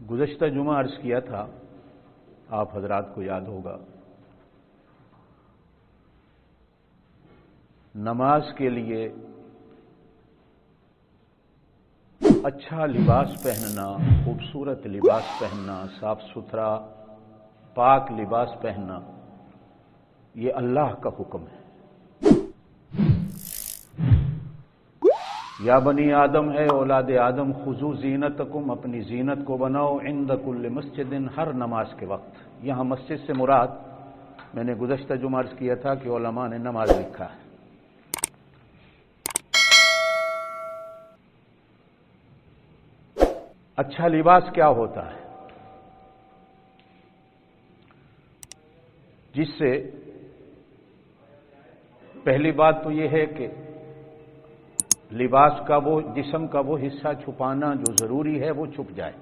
گزشتہ جمعہ عرض کیا تھا، آپ حضرات کو یاد ہوگا، نماز کے لیے اچھا لباس پہننا، خوبصورت لباس پہننا، صاف ستھرا پاک لباس پہننا، یہ اللہ کا حکم ہے۔ یا بنی آدم، اے اولاد آدم، خذوا زینتکم، اپنی زینت کو بناؤ، عند کل مسجد، ہر نماز کے وقت۔ یہاں مسجد سے مراد، میں نے گزشتہ جمعہ عرض کیا تھا کہ علماء نے نماز لکھا ہے۔ اچھا لباس کیا ہوتا ہے؟ جس سے پہلی بات تو یہ ہے کہ لباس کا وہ جسم کا وہ حصہ چھپانا جو ضروری ہے وہ چھپ جائے۔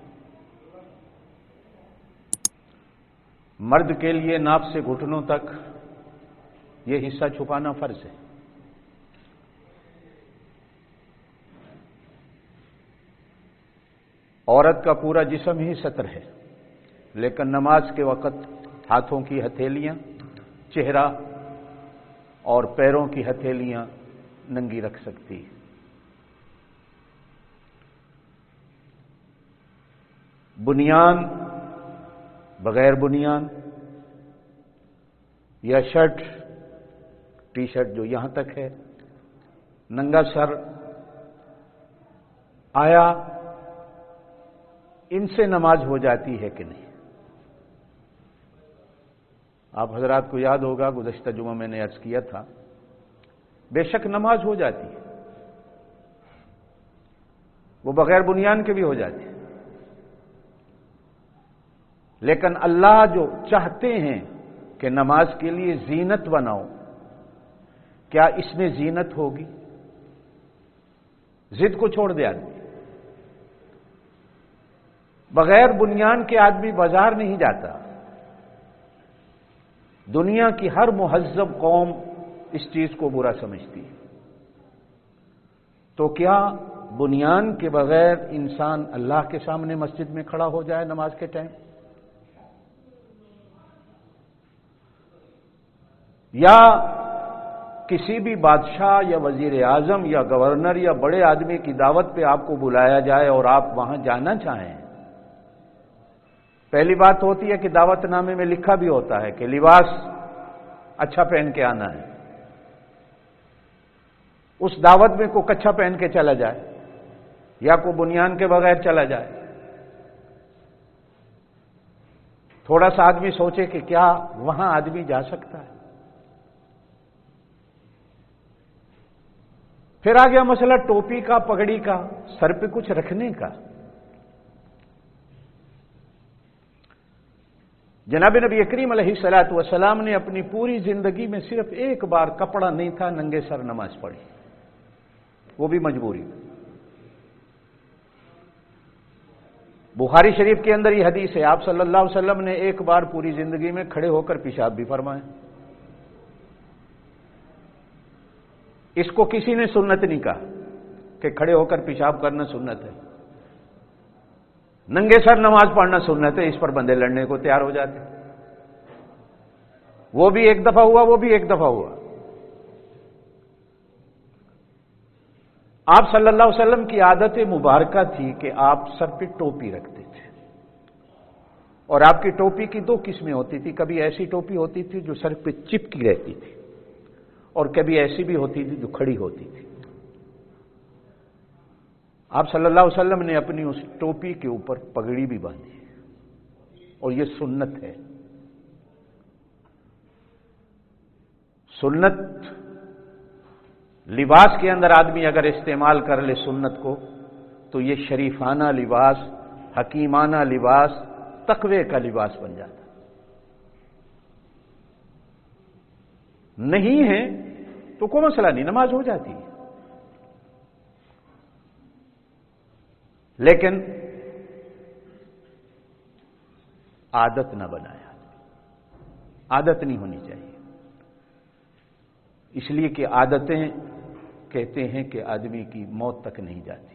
مرد کے لیے ناف سے گھٹنوں تک یہ حصہ چھپانا فرض ہے۔ عورت کا پورا جسم ہی ستر ہے، لیکن نماز کے وقت ہاتھوں کی ہتھیلیاں، چہرہ اور پیروں کی ہتھیلیاں ننگی رکھ سکتی ہے۔ بنیان، بغیر بنیان یا شرٹ، ٹی شرٹ جو یہاں تک ہے، ننگا سر، آیا ان سے نماز ہو جاتی ہے کہ نہیں؟ آپ حضرات کو یاد ہوگا، گزشتہ جمعہ میں نے عرض کیا تھا، بے شک نماز ہو جاتی ہے، وہ بغیر بنیان کے بھی ہو جاتی ہے، لیکن اللہ جو چاہتے ہیں کہ نماز کے لیے زینت بناؤ، کیا اس میں زینت ہوگی؟ ضد کو چھوڑ دے آدمی، بغیر بنیان کے آدمی بازار نہیں جاتا۔ دنیا کی ہر مہذب قوم اس چیز کو برا سمجھتی ہے، تو کیا بنیان کے بغیر انسان اللہ کے سامنے مسجد میں کھڑا ہو جائے نماز کے ٹائم؟ یا کسی بھی بادشاہ یا وزیر اعظم یا گورنر یا بڑے آدمی کی دعوت پہ آپ کو بلایا جائے اور آپ وہاں جانا چاہیں، پہلی بات ہوتی ہے کہ دعوت نامے میں لکھا بھی ہوتا ہے کہ لباس اچھا پہن کے آنا ہے۔ اس دعوت میں کوئی کچھا پہن کے چلا جائے یا کوئی بنیان کے بغیر چلا جائے، تھوڑا سا آدمی سوچے کہ کیا وہاں آدمی جا سکتا ہے؟ پھر آ گیا مسئلہ ٹوپی کا، پگڑی کا، سر پہ کچھ رکھنے کا۔ جناب نبی کریم علیہ الصلوۃ والسلام نے اپنی پوری زندگی میں صرف ایک بار کپڑا نہیں تھا ننگے سر نماز پڑھی، وہ بھی مجبوری۔ بخاری شریف کے اندر یہ حدیث ہے، آپ صلی اللہ علیہ وسلم نے ایک بار پوری زندگی میں کھڑے ہو کر پیشاب بھی فرمایا۔ اس کو کسی نے سنت نہیں کہا کہ کھڑے ہو کر پیشاب کرنا سنت ہے، ننگے سر نماز پڑھنا سنت ہے، اس پر بندے لڑنے کو تیار ہو جاتے۔ وہ بھی ایک دفعہ ہوا، وہ بھی ایک دفعہ ہوا۔ آپ صلی اللہ علیہ وسلم کی عادت مبارکہ تھی کہ آپ سر پہ ٹوپی رکھتے تھے، اور آپ کی ٹوپی کی دو قسمیں ہوتی تھی، کبھی ایسی ٹوپی ہوتی تھی جو سر پہ چپکی رہتی تھی، اور کبھی ایسی بھی ہوتی تھی جو کھڑی ہوتی تھی۔ آپ صلی اللہ علیہ وسلم نے اپنی اس ٹوپی کے اوپر پگڑی بھی باندھی، اور یہ سنت ہے۔ سنت لباس کے اندر آدمی اگر استعمال کر لے سنت کو، تو یہ شریفانہ لباس، حکیمانہ لباس، تقوی کا لباس بن جاتا۔ نہیں ہے تو کوئی مسئلہ نہیں، نماز ہو جاتی ہے، لیکن عادت نہ بنایا، عادت نہیں ہونی چاہیے، اس لیے کہ عادتیں کہتے ہیں کہ آدمی کی موت تک نہیں جاتی۔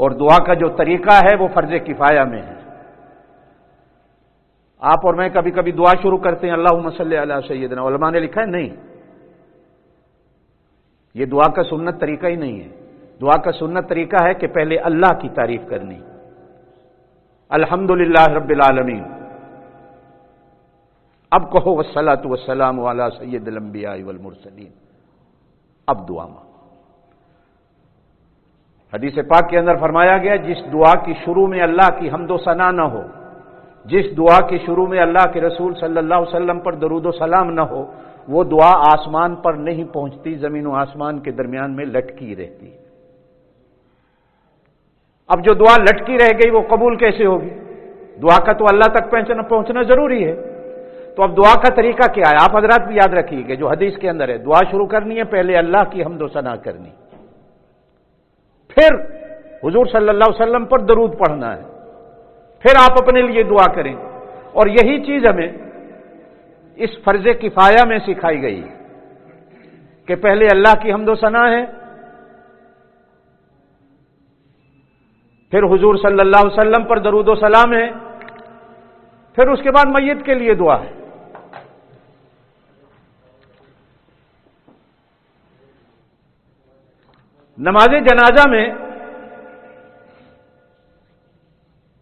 اور دعا کا جو طریقہ ہے وہ فرض کفایہ میں ہے۔ آپ اور میں کبھی کبھی دعا شروع کرتے ہیں اللہم صلی علی سیدنا، علماء نے لکھا ہے نہیں، یہ دعا کا سنت طریقہ ہی نہیں ہے۔ دعا کا سنت طریقہ ہے کہ پہلے اللہ کی تعریف کرنی، الحمدللہ رب العالمین، اب کہو والصلاۃ والسلام علی سید الانبیاء والمرسلین، اب دعا مانگو۔ حدیث پاک کے اندر فرمایا گیا جس دعا کی شروع میں اللہ کی حمد و ثنا نہ ہو، جس دعا کی شروع میں اللہ کے رسول صلی اللہ علیہ وسلم پر درود و سلام نہ ہو، وہ دعا آسمان پر نہیں پہنچتی، زمین و آسمان کے درمیان میں لٹکی رہتی۔ اب جو دعا لٹکی رہ گئی وہ قبول کیسے ہوگی؟ دعا کا تو اللہ تک پہنچنا ضروری ہے۔ تو اب دعا کا طریقہ کیا ہے؟ آپ حضرات بھی یاد رکھیے کہ جو حدیث کے اندر ہے، دعا شروع کرنی ہے پہلے اللہ کی حمد و ثنا کرنی، پھر حضور صلی اللہ علیہ وسلم پر درود پڑھنا ہے، پھر آپ اپنے لیے دعا کریں۔ اور یہی چیز ہمیں اس فرض کفایہ میں سکھائی گئی کہ پہلے اللہ کی حمد و ثنا ہے، پھر حضور صلی اللہ علیہ وسلم پر درود و سلام ہے، پھر اس کے بعد میت کے لیے دعا ہے۔ نماز جنازہ میں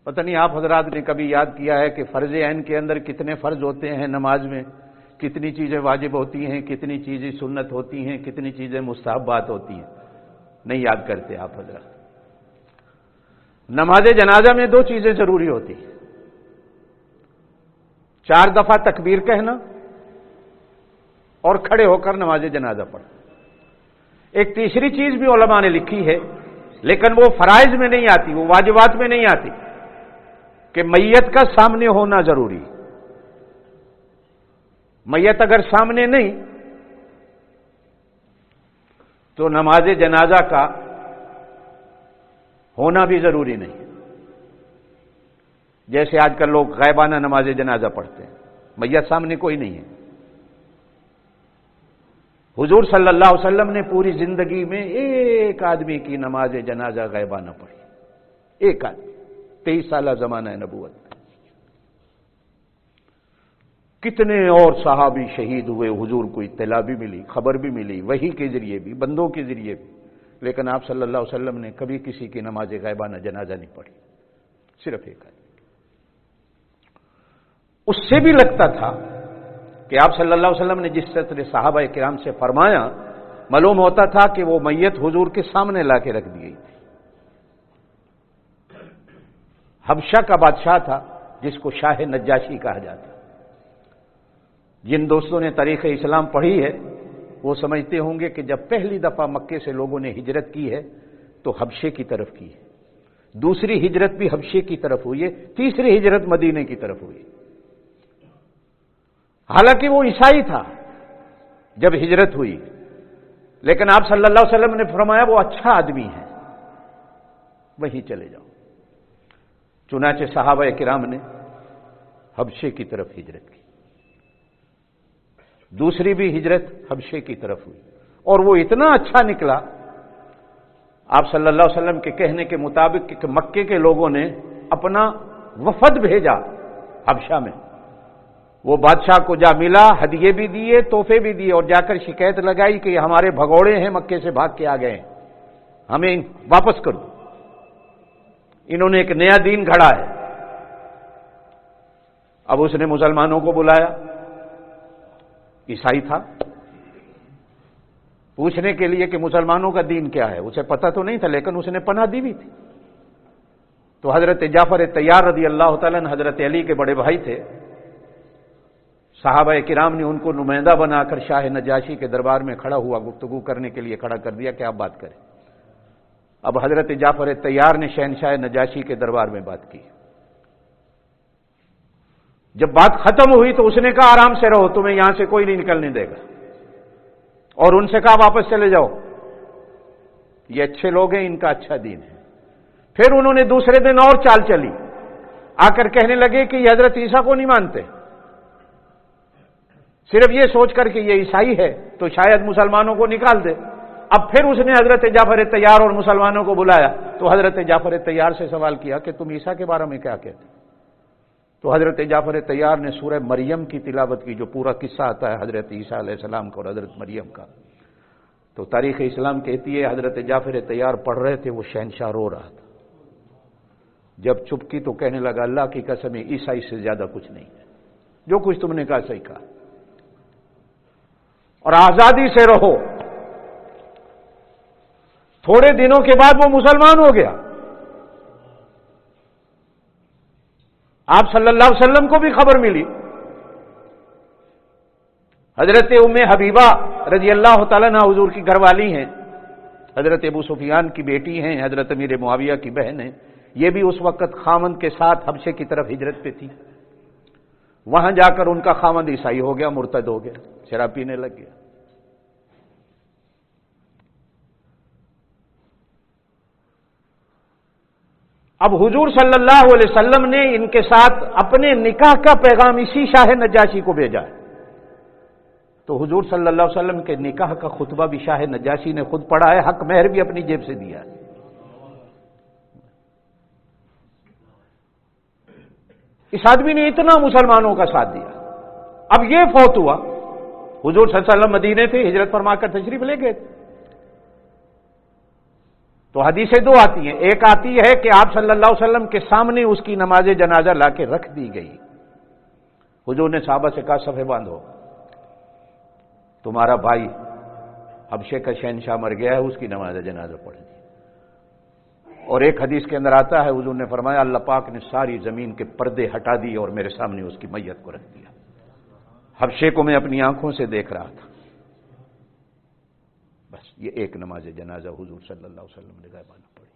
پتہ نہیں آپ حضرات نے کبھی یاد کیا ہے کہ فرض عین کے اندر کتنے فرض ہوتے ہیں، نماز میں کتنی چیزیں واجب ہوتی ہیں، کتنی چیزیں سنت ہوتی ہیں، کتنی چیزیں مستحبات ہوتی ہیں، نہیں یاد کرتے آپ حضرات۔ نماز جنازہ میں دو چیزیں ضروری ہوتی ہیں، 4 دفعہ تکبیر کہنا اور کھڑے ہو کر نماز جنازہ پڑھنا۔ ایک تیسری چیز بھی علماء نے لکھی ہے، لیکن وہ فرائض میں نہیں آتی، وہ واجبات میں نہیں آتی، کہ میت کا سامنے ہونا ضروری۔ میت اگر سامنے نہیں تو نماز جنازہ کا ہونا بھی ضروری نہیں۔ جیسے آج کل لوگ غائبانہ نماز جنازہ پڑھتے ہیں، میت سامنے کوئی نہیں ہے۔ حضور صلی اللہ علیہ وسلم نے پوری زندگی میں ایک آدمی کی نماز جنازہ غائبانہ پڑھی، ایک آدمی، 23 سالہ زمانہ نبوت میں۔ کتنے اور صحابی شہید ہوئے، حضور کو اطلاع بھی ملی، خبر بھی ملی، وحی کے ذریعے بھی، بندوں کے ذریعے بھی، لیکن آپ صلی اللہ علیہ وسلم نے کبھی کسی کی نماز غائبانہ جنازہ نہیں پڑھی، صرف ایک آدمی۔ اس سے بھی لگتا تھا کہ آپ صلی اللہ علیہ وسلم نے جس طرح صحابہ کرام سے فرمایا، معلوم ہوتا تھا کہ وہ میت حضور کے سامنے لا کے رکھ دی گئی تھی۔ حبشہ کا بادشاہ تھا جس کو شاہ نجاشی کہا جاتا۔ جن دوستوں نے تاریخ اسلام پڑھی ہے وہ سمجھتے ہوں گے کہ جب پہلی دفعہ مکے سے لوگوں نے ہجرت کی ہے تو حبشے کی طرف کی ہے، دوسری ہجرت بھی حبشے کی طرف ہوئی ہے، تیسری ہجرت مدینے کی طرف ہوئی۔ حالانکہ وہ عیسائی تھا جب ہجرت ہوئی، لیکن آپ صلی اللہ علیہ وسلم نے فرمایا وہ اچھا آدمی ہے، وہیں چلے جاؤ۔ چنانچہ صحابہ کرام نے حبشے کی طرف ہجرت کی، دوسری بھی ہجرت حبشے کی طرف ہوئی، اور وہ اتنا اچھا نکلا آپ صلی اللہ علیہ وسلم کے کہنے کے مطابق کہ مکے کے لوگوں نے اپنا وفد بھیجا حبشہ میں، وہ بادشاہ کو جا ملا، ہدیے بھی دیے، تحفے بھی دیے، اور جا کر شکایت لگائی کہ یہ ہمارے بھگوڑے ہیں، مکے سے بھاگ کے آ گئے ہیں، ہمیں واپس کر دو، انہوں نے ایک نیا دین گھڑا ہے۔ اب اس نے مسلمانوں کو بلایا، عیسائی تھا، پوچھنے کے لیے کہ مسلمانوں کا دین کیا ہے، اسے پتہ تو نہیں تھا لیکن اس نے پناہ دی بھی تھی۔ تو حضرت جعفر طیار رضی اللہ تعالیٰ عنہ حضرت علی کے بڑے بھائی تھے، صحابہ کرام نے ان کو نمائندہ بنا کر شاہ نجاشی کے دربار میں کھڑا ہوا، گفتگو کرنے کے لیے کھڑا کر دیا کہ آپ بات کریں۔ اب حضرت جعفر طیار نے شہنشاہ نجاشی کے دربار میں بات کی۔ جب بات ختم ہوئی تو اس نے کہا آرام سے رہو، تمہیں یہاں سے کوئی نہیں نکلنے دے گا، اور ان سے کہا واپس چلے جاؤ، یہ اچھے لوگ ہیں، ان کا اچھا دین ہے۔ پھر انہوں نے دوسرے دن اور چال چلی، آ کر کہنے لگے کہ یہ حضرت عیسیٰ کو نہیں مانتے، صرف یہ سوچ کر کہ یہ عیسائی ہے تو شاید مسلمانوں کو نکال دے، اب پھر اس نے حضرت جعفر طیار اور مسلمانوں کو بلایا تو حضرت جعفر طیار سے سوال کیا کہ تم عیسیٰ کے بارے میں کیا کہتے؟ تو حضرت جعفر طیار نے سورہ مریم کی تلاوت کی، جو پورا قصہ آتا ہے حضرت عیسیٰ علیہ السلام کا اور حضرت مریم کا. تو تاریخ اسلام کہتی ہے حضرت جعفر طیار پڑھ رہے تھے، وہ شہنشاہ رو رہا تھا. جب چپ کی تو کہنے لگا اللہ کی قسم عیسائی سے زیادہ کچھ نہیں ہے، جو کچھ تم نے کہا صحیح کہا، اور آزادی سے رہو. تھوڑے دنوں کے بعد وہ مسلمان ہو گیا. آپ صلی اللہ علیہ وسلم کو بھی خبر ملی. حضرت ام حبیبہ رضی اللہ تعالیٰ عنہ حضور کی گھر والی ہیں، حضرت ابو سفیان کی بیٹی ہیں، حضرت امیر معاویہ کی بہن ہیں. یہ بھی اس وقت خامند کے ساتھ حبشے کی طرف ہجرت پہ تھی. وہاں جا کر ان کا خامند عیسائی ہو گیا، مرتد ہو گیا، شراب پینے لگ گیا. اب حضور صلی اللہ علیہ وسلم نے ان کے ساتھ اپنے نکاح کا پیغام اسی شاہ نجاشی کو بھیجا ہے. تو حضور صلی اللہ علیہ وسلم کے نکاح کا خطبہ بھی شاہ نجاشی نے خود پڑھا ہے، حق مہر بھی اپنی جیب سے دیا ہے. اس آدمی نے اتنا مسلمانوں کا ساتھ دیا. اب یہ فوت ہوا، حضور صلی اللہ علیہ وسلم مدینے تھے، ہجرت فرما کر تشریف لے گئے. تو حدیثیں دو آتی ہیں. ایک آتی ہے کہ آپ صلی اللہ علیہ وسلم کے سامنے اس کی نماز جنازہ لا کے رکھ دی گئی. حضور نے صحابہ سے کہا صفے باندھو، تمہارا بھائی حبشے کا شہنشاہ مر گیا ہے، اس کی نماز جنازہ پڑھ دی. اور ایک حدیث کے اندر آتا ہے حضور نے فرمایا اللہ پاک نے ساری زمین کے پردے ہٹا دیے اور میرے سامنے اس کی میت کو رکھ دیا. حبشے کو میں اپنی آنکھوں سے دیکھ رہا تھا. بس یہ ایک نماز جنازہ حضور صلی اللہ علیہ وسلم نے غائبانہ پڑھی.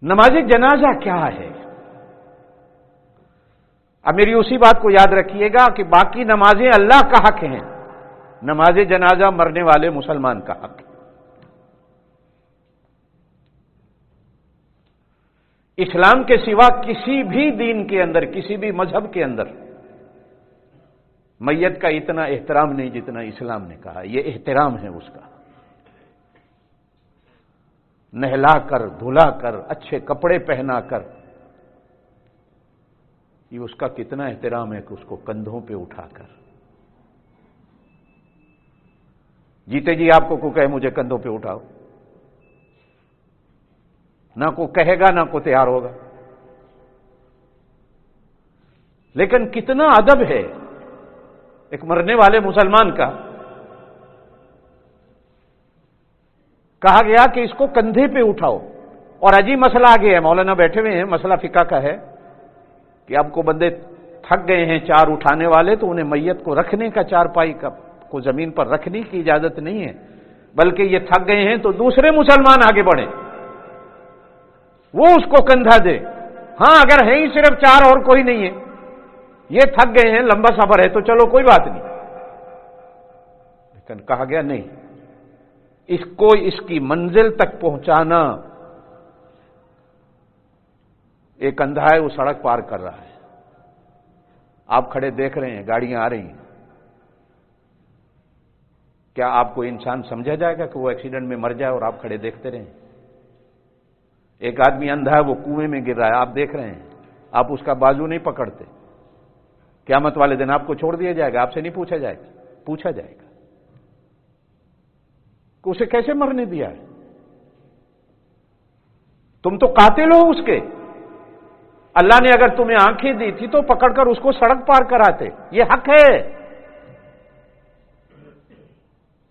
نماز جنازہ کیا ہے؟ اب میری اسی بات کو یاد رکھیے گا کہ باقی نمازیں اللہ کا حق ہیں، نماز جنازہ مرنے والے مسلمان کا حق ہے. اسلام کے سوا کسی بھی دین کے اندر، کسی بھی مذہب کے اندر میت کا اتنا احترام نہیں جتنا اسلام نے کہا. یہ احترام ہے اس کا. نہلا کر، دھلا کر، اچھے کپڑے پہنا کر، یہ اس کا کتنا احترام ہے کہ اس کو کندھوں پہ اٹھا کر. جیتے جی آپ کو کہے مجھے کندھوں پہ اٹھاؤ، نہ کو کہے گا نہ کو تیار ہوگا. لیکن کتنا ادب ہے ایک مرنے والے مسلمان کا. کہا گیا کہ اس کو کندھے پہ اٹھاؤ. اور عجیب مسئلہ آ گیا ہے، مولانا بیٹھے ہوئے ہیں، مسئلہ فقہ کا ہے کہ اب کو بندے تھک گئے ہیں چار اٹھانے والے، تو انہیں میت کو رکھنے کا چارپائی کو زمین پر رکھنے کی اجازت نہیں ہے، بلکہ یہ تھک گئے ہیں تو دوسرے مسلمان آگے بڑھیں، وہ اس کو کندھا دے. ہاں اگر ہے ہی صرف چار اور کوئی نہیں ہے، یہ تھک گئے ہیں، لمبا سفر ہے، تو چلو کوئی بات نہیں. لیکن کہا گیا نہیں، اس کو اس کی منزل تک پہنچانا. ایک اندھا ہے، وہ سڑک پار کر رہا ہے، آپ کھڑے دیکھ رہے ہیں، گاڑیاں آ رہی ہیں. کیا آپ کو انسان سمجھا جائے گا کہ وہ ایکسیڈنٹ میں مر جائے اور آپ کھڑے دیکھتے رہیں؟ ایک آدمی اندھا ہے، وہ کنویں میں گر رہا ہے، آپ دیکھ رہے ہیں، آپ اس کا بازو نہیں پکڑتے. قیامت والے دن آپ کو چھوڑ دیا جائے گا، آپ سے نہیں پوچھا جائے گا. پوچھا جائے گا کہ اسے کیسے مرنے دیا ہے، تم تو قاتل ہو اس کے. اللہ نے اگر تمہیں آنکھیں دی تھی تو پکڑ کر اس کو سڑک پار کراتے. یہ حق ہے.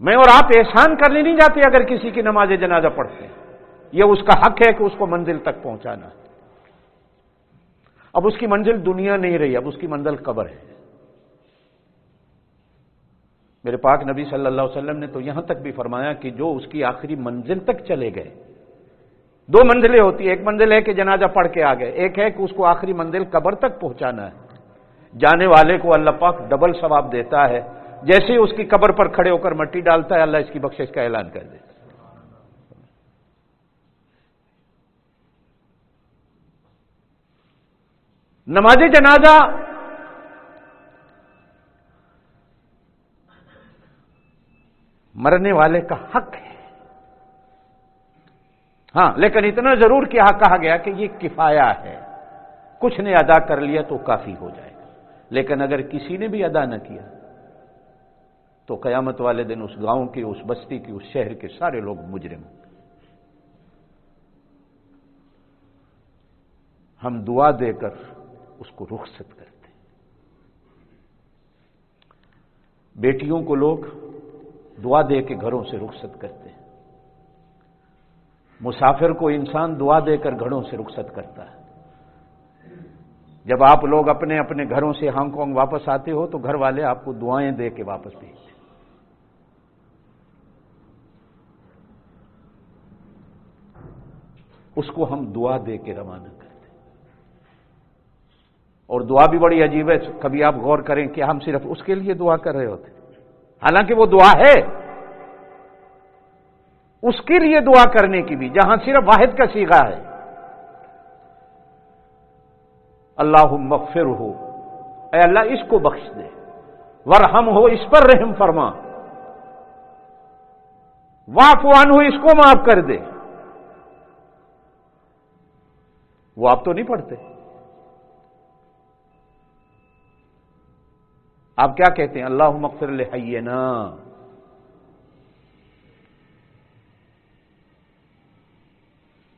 میں اور آپ احسان کرنے نہیں جاتے اگر کسی کی نماز جنازہ پڑھتے ہیں. یہ اس کا حق ہے کہ اس کو منزل تک پہنچانا. اب اس کی منزل دنیا نہیں رہی، اب اس کی منزل قبر ہے. میرے پاک نبی صلی اللہ علیہ وسلم نے تو یہاں تک بھی فرمایا کہ جو اس کی آخری منزل تک چلے گئے. دو منزلیں ہوتی ہیں، ایک منزل ہے کہ جنازہ پڑھ کے آ گئے، ایک ہے کہ اس کو آخری منزل قبر تک پہنچانا ہے. جانے والے کو اللہ پاک ڈبل ثواب دیتا ہے. جیسے ہی اس کی قبر پر کھڑے ہو کر مٹی ڈالتا ہے، اللہ اس کی بخشش کا اعلان کر دیتا ہے. نماز جنازہ مرنے والے کا حق ہے. ہاں لیکن اتنا ضرور کہا گیا کہ یہ کفایہ ہے، کچھ نے ادا کر لیا تو کافی ہو جائے گا. لیکن اگر کسی نے بھی ادا نہ کیا تو قیامت والے دن اس گاؤں کے، اس بستی کے، اس شہر کے سارے لوگ مجرم ہوں گے. ہم دعا دے کر اس کو رخصت کرتے ہیں. بیٹیوں کو لوگ دعا دے کے گھروں سے رخصت کرتے ہیں. مسافر کو انسان دعا دے کر گھروں سے رخصت کرتا ہے. جب آپ لوگ اپنے اپنے گھروں سے ہانگ کانگ واپس آتے ہو تو گھر والے آپ کو دعائیں دے کے واپس بھیجتے ہیں. اس کو ہم دعا دے کے روانہ کرتے ہیں. اور دعا بھی بڑی عجیب ہے. کبھی آپ غور کریں کہ ہم صرف اس کے لیے دعا کر رہے ہوتے ہیں، حالانکہ وہ دعا ہے. اس کے لیے دعا کرنے کی بھی، جہاں صرف واحد کا صیغہ ہے. اللہم اغفر ہو، اے اللہ اس کو بخش دے، ورحم ہو، اس پر رحم فرما، واعف عنہ، اس کو معاف کر دے. وہ آپ تو نہیں پڑھتے. آپ کیا کہتے ہیں؟ اللہم اغفر لحینا.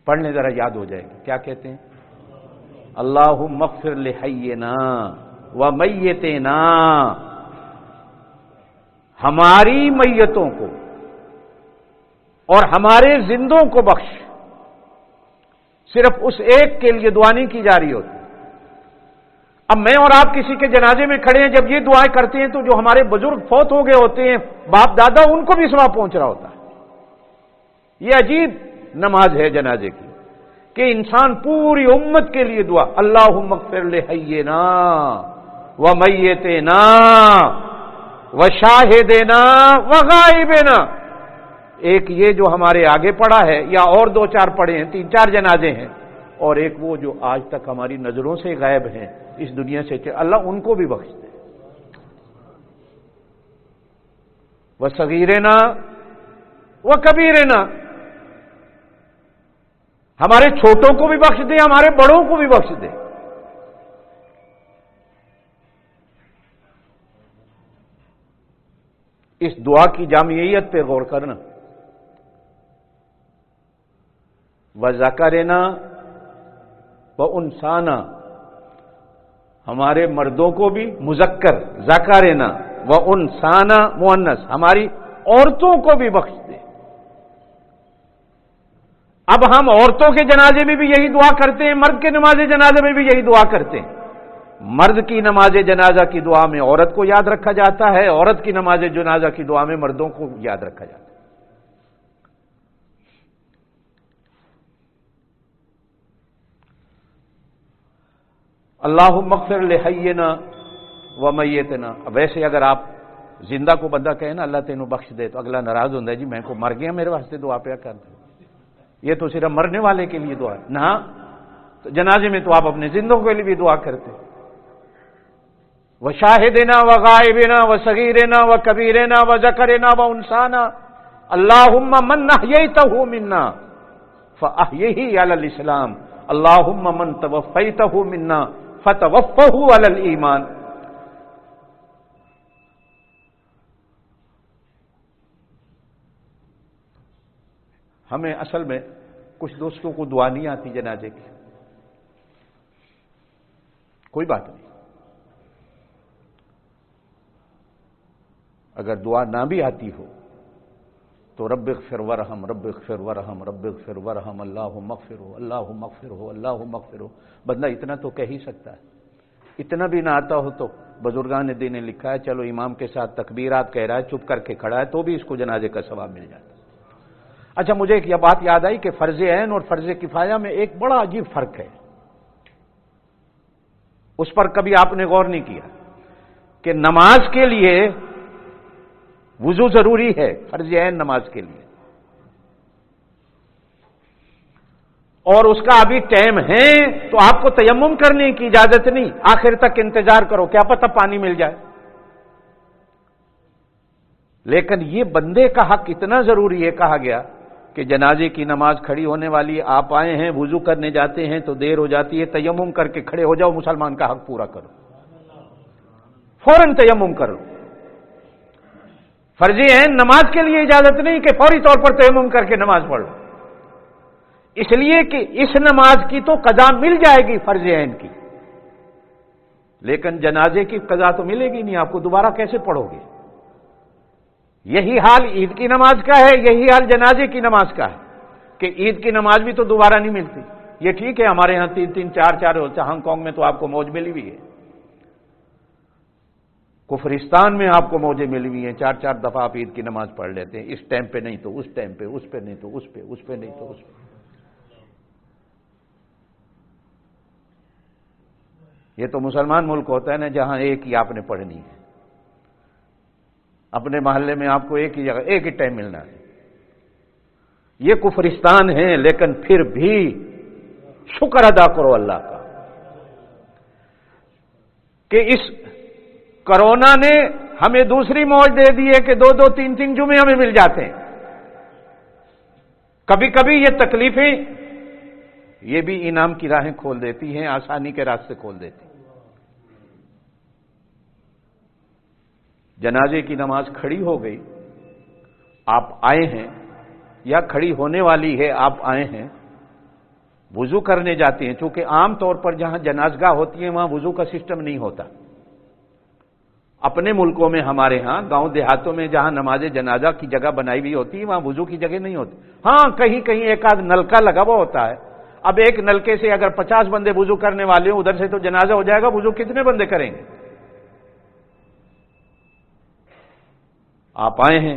پڑھنے ذرا یاد ہو جائے گا. کیا کہتے ہیں؟ اللہم اغفر لحینا ومیتنا. ہماری میتوں کو اور ہمارے زندوں کو بخش. صرف اس ایک کے لیے دعا نہیں کی جا رہی ہوتی. اب میں اور آپ کسی کے جنازے میں کھڑے ہیں، جب یہ دعائیں کرتے ہیں تو جو ہمارے بزرگ فوت ہو گئے ہوتے ہیں، باپ دادا، ان کو بھی ثواب پہنچ رہا ہوتا ہے. یہ عجیب نماز ہے جنازے کی کہ انسان پوری امت کے لیے دعا. اللہم اغفر لحینا ومیتنا وشاہدنا وغائبنا. ایک یہ جو ہمارے آگے پڑا ہے، یا اور دو چار پڑے ہیں، 3-4 جنازے ہیں، اور ایک وہ جو آج تک ہماری نظروں سے غائب ہیں، اس دنیا سے. اللہ ان کو بھی بخش دے. وصغیرنا وکبیرنا. ہمارے چھوٹوں کو بھی بخش دے، ہمارے بڑوں کو بھی بخش دے. اس دعا کی جامعیت پہ غور کرنا. وذکرنا وانثانا. ہمارے مردوں کو بھی مذکر ذکرنا، وانثانا مؤنث، ہماری عورتوں کو بھی بخش دے. اب ہم عورتوں کے جنازے میں بھی یہی دعا کرتے ہیں، مرد کے نماز جنازے میں بھی یہی دعا کرتے ہیں. مرد کی نماز جنازہ کی دعا میں عورت کو یاد رکھا جاتا ہے، عورت کی نماز جنازہ کی دعا میں مردوں کو یاد رکھا جاتا ہے. اللہم اغفر لحینا ومیتنا. ویسے اگر آپ زندہ کو بندہ کہے نا اللہ تینوں بخش دے تو اگلا ناراض ہوتا ہے، جی میں کو مر گیا میرے واسطے دعا پیا کر دے. یہ تو صرف مرنے والے کے لیے دعا ہے نا. تو جنازے میں تو آپ اپنے زندوں کے لیے بھی دعا کرتے. وشاہدنا وغائبنا وصغیرنا وکبیرنا وذکرنا وانثانا. اللہم من احییتہ منا فاحیہ علی الاسلام. اللہم من توفیتہ منا فتوفہ علی الایمان. ہمیں اصل میں کچھ دوستوں کو دعا نہیں آتی جنازے کی. کوئی بات نہیں، اگر دعا نہ بھی آتی ہو تو رب اغفر ورحم، رب اغفر ورحم، رب اغفر ورحم، اللہم اغفر ہو، اللہم اغفر ہو، اللہم اغفر ہو. بندہ اتنا تو کہہ ہی سکتا ہے. اتنا بھی نہ آتا ہو تو بزرگان دین نے لکھا ہے چلو امام کے ساتھ تکبیرات کہہ رہا ہے، چپ کر کے کھڑا ہے، تو بھی اس کو جنازے کا ثواب مل جاتا ہے. اچھا، مجھے ایک یہ بات یاد آئی کہ فرض عین اور فرض کفایہ میں ایک بڑا عجیب فرق ہے. اس پر کبھی آپ نے غور نہیں کیا کہ نماز کے لیے وضو ضروری ہے، فرض عین نماز کے لیے، اور اس کا ابھی ٹائم ہے تو آپ کو تیمم کرنے کی اجازت نہیں، آخر تک انتظار کرو، کیا پتہ پانی مل جائے. لیکن یہ بندے کا حق اتنا ضروری ہے، کہا گیا کہ جنازے کی نماز کھڑی ہونے والی، آپ آئے ہیں وضو کرنے جاتے ہیں تو دیر ہو جاتی ہے، تیمم کر کے کھڑے ہو جاؤ، مسلمان کا حق پورا کرو، فوراً تیمم کرو۔ فرض عین نماز کے لیے اجازت نہیں کہ فوری طور پر تیمم کر کے نماز پڑھو، اس لیے کہ اس نماز کی تو قضا مل جائے گی فرض عین کی، لیکن جنازے کی قضا تو ملے گی نہیں، آپ کو دوبارہ کیسے پڑھو گے؟ یہی حال عید کی نماز کا ہے، یہی حال جنازے کی نماز کا ہے کہ عید کی نماز بھی تو دوبارہ نہیں ملتی۔ یہ ٹھیک ہے ہمارے ہاں 3-3 4-4 ہوتا، ہانگ کانگ میں تو آپ کو موج ملی ہوئی ہے، کفرستان میں آپ کو موجیں ملی ہوئی ہیں، 4-4 دفعہ آپ عید کی نماز پڑھ لیتے ہیں، اس ٹائم پہ نہیں تو اس ٹائم پہ، اس پہ نہیں تو اس پہ، اس پہ نہیں تو اس پہ۔ یہ تو مسلمان ملک ہوتا ہے نا جہاں ایک ہی آپ نے پڑھنی ہے، اپنے محلے میں آپ کو ایک ہی جگہ ایک ہی ٹائم ملنا ہے۔ یہ کفرستان ہے، لیکن پھر بھی شکر ادا کرو اللہ کا کہ اس کرونا نے ہمیں دوسری موج دے دی ہے کہ 2-2 3-3 جمعے ہمیں مل جاتے ہیں۔ کبھی کبھی یہ تکلیفیں یہ بھی انعام کی راہیں کھول دیتی ہیں، آسانی کے راستے کھول دیتی ہیں۔ جنازے کی نماز کھڑی ہو گئی، آپ آئے ہیں یا کھڑی ہونے والی ہے، آپ آئے ہیں، وضو کرنے جاتے ہیں، چونکہ عام طور پر جہاں جنازگاہ ہوتی ہے وہاں وضو کا سسٹم نہیں ہوتا۔ اپنے ملکوں میں ہمارے ہاں گاؤں دیہاتوں میں جہاں نماز جنازہ کی جگہ بنائی ہوئی ہوتی ہے وہاں وضو کی جگہ نہیں ہوتی، ہاں کہیں کہیں ایک آدھ نلکا لگا ہوا ہوتا ہے۔ اب ایک نلکے سے اگر 50 بندے وضو کرنے والے ہوں، ادھر سے تو جنازہ ہو جائے گا، وضو کتنے بندے کریں گے؟ آپ آئے ہیں،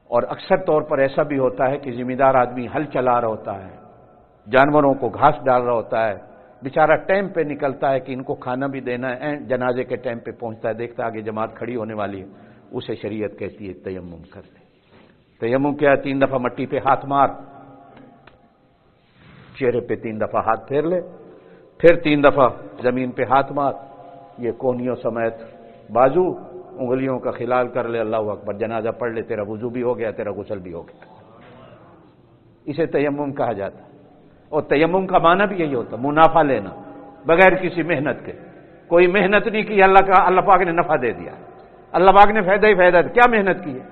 اور اکثر طور پر ایسا بھی ہوتا ہے کہ ذمہ دار آدمی ہل چلا رہا ہوتا ہے، جانوروں کو گھاس ڈال رہا ہوتا ہے، بیچارہ ٹائم پہ نکلتا ہے کہ ان کو کھانا بھی دینا ہے، جنازے کے ٹائم پہ پہنچتا ہے، دیکھتا ہے آگے جماعت کھڑی ہونے والی ہے، اسے شریعت کہتی ہے تیمم کر لے۔ تیمم کیا ہے؟ 3 دفعہ مٹی پہ ہاتھ مار، چہرے پہ 3 دفعہ ہاتھ پھیر لے، پھر 3 دفعہ زمین پہ ہاتھ مار، یہ کونیوں سمیت بازو انگلیوں کا خلال کر لے، اللہ اکبر، جنازہ پڑھ لے، تیرا وضو بھی ہو گیا، تیرا غسل بھی ہو گیا۔ اسے تیمم کہا جاتا ہے، اور تیمم کا معنی بھی یہی ہوتا ہے، منافع لینا بغیر کسی محنت کے۔ کوئی محنت نہیں کی، اللہ پاک نے نفع دے دیا، اللہ پاک نے فائدہ ہی فائدہ دیا، کیا محنت کی ہے؟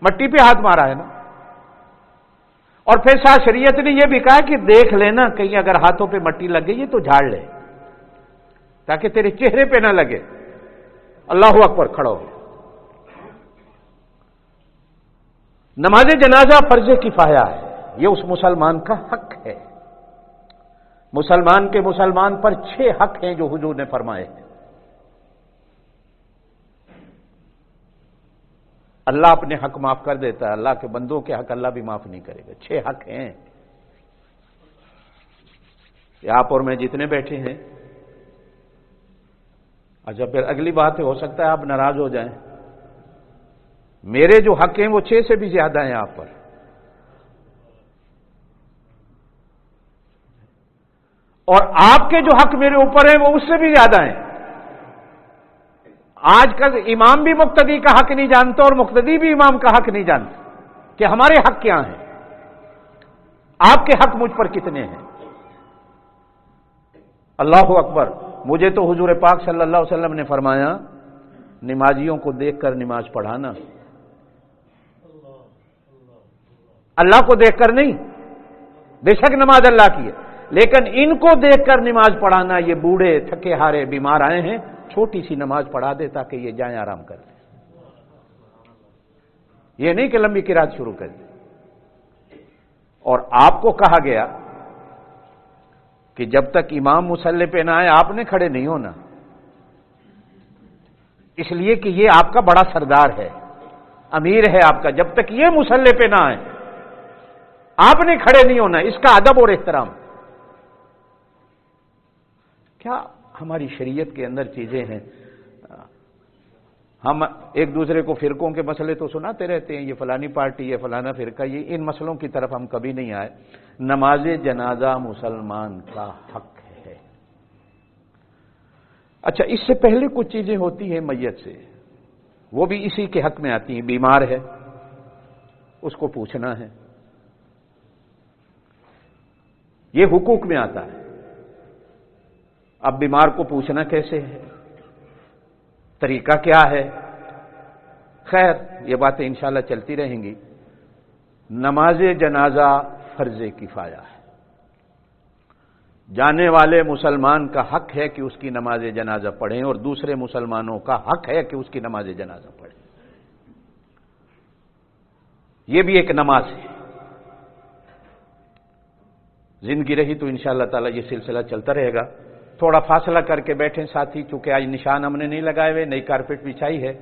مٹی پہ ہاتھ مارا ہے نا۔ اور پھر ساتھ شریعت نے یہ بھی کہا کہ دیکھ لینا کہیں اگر ہاتھوں پہ مٹی لگ گئی ہے تو جھاڑ لے، تاکہ تیرے چہرے پہ نہ لگے۔ اللہ اکبر، کھڑو۔ نماز جنازہ فرض کفایہ ہے، یہ اس مسلمان کا حق ہے۔ مسلمان کے مسلمان پر 6 حق ہیں جو حضور نے فرمائے ہیں۔ اللہ اپنے حق معاف کر دیتا ہے، اللہ کے بندوں کے حق اللہ بھی معاف نہیں کرے گا۔ 6 حق ہیں، آپ اور میں جتنے بیٹھے ہیں۔ اچھا، پھر اگلی بات ہے، ہو سکتا ہے آپ ناراض ہو جائیں، میرے جو حق ہیں وہ 6 سے بھی زیادہ ہیں آپ پر، اور آپ کے جو حق میرے اوپر ہیں وہ اس سے بھی زیادہ ہیں۔ آج کل امام بھی مقتدی کا حق نہیں جانتا اور مقتدی بھی امام کا حق نہیں جانتا کہ ہمارے حق کیا ہیں، آپ کے حق مجھ پر کتنے ہیں۔ اللہ اکبر۔ مجھے تو حضور پاک صلی اللہ علیہ وسلم نے فرمایا، نمازیوں کو دیکھ کر نماز پڑھانا، اللہ کو دیکھ کر نہیں، بے شک نماز اللہ کی ہے، لیکن ان کو دیکھ کر نماز پڑھانا، یہ بوڑھے تھکے ہارے بیمار آئے ہیں، چھوٹی سی نماز پڑھا دے تاکہ یہ جائیں آرام کر دیں، یہ نہیں کہ لمبی قرات شروع کر دیں۔ اور آپ کو کہا گیا کہ جب تک امام مصلی پہ نہ آئے آپ نے کھڑے نہیں ہونا، اس لیے کہ یہ آپ کا بڑا سردار ہے، امیر ہے آپ کا، جب تک یہ مصلی پہ نہ آئے آپ نے کھڑے نہیں ہونا، اس کا ادب اور احترام۔ کیا ہماری شریعت کے اندر چیزیں ہیں۔ ہم ایک دوسرے کو فرقوں کے مسئلے تو سناتے رہتے ہیں، یہ فلانی پارٹی، یہ فلانا فرقہ، یہ ان مسئلوں کی طرف ہم کبھی نہیں آئے۔ نماز جنازہ مسلمان کا حق ہے۔ اچھا، اس سے پہلے کچھ چیزیں ہوتی ہیں میت سے، وہ بھی اسی کے حق میں آتی ہیں. بیمار ہے اس کو پوچھنا ہے، یہ حقوق میں آتا ہے. اب بیمار کو پوچھنا کیسے ہے، طریقہ کیا ہے؟ خیر یہ باتیں انشاءاللہ چلتی رہیں گی. نماز جنازہ فرض کفایہ ہے. جانے والے مسلمان کا حق ہے کہ اس کی نماز جنازہ پڑھیں، اور دوسرے مسلمانوں کا حق ہے کہ اس کی نماز جنازہ پڑھیں. یہ بھی ایک نماز ہے. زندگی رہی تو انشاءاللہ تعالی یہ سلسلہ چلتا رہے گا. تھوڑا فاصلہ کر کے بیٹھیں ساتھی، چونکہ آج نشان ہم نے نہیں لگائے ہوئے، نئی کارپیٹ بچھائی ہے.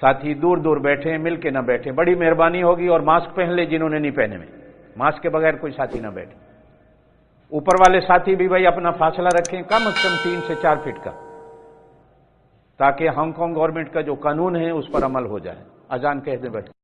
ساتھی دور دور بیٹھیں، مل کے نہ بیٹھیں، بڑی مہربانی ہوگی. اور ماسک پہن لے جنہوں نے نہیں پہنے ہوئے، ماسک کے بغیر کوئی ساتھی نہ بیٹھے. اوپر والے ساتھی بھی بھائی اپنا فاصلہ رکھیں کم از کم 3 سے 4 فٹ کا، تاکہ ہانگ کانگ گورنمنٹ کا جو قانون ہے اس پر عمل ہو جائے. اذان کہہ دیں بیٹھ.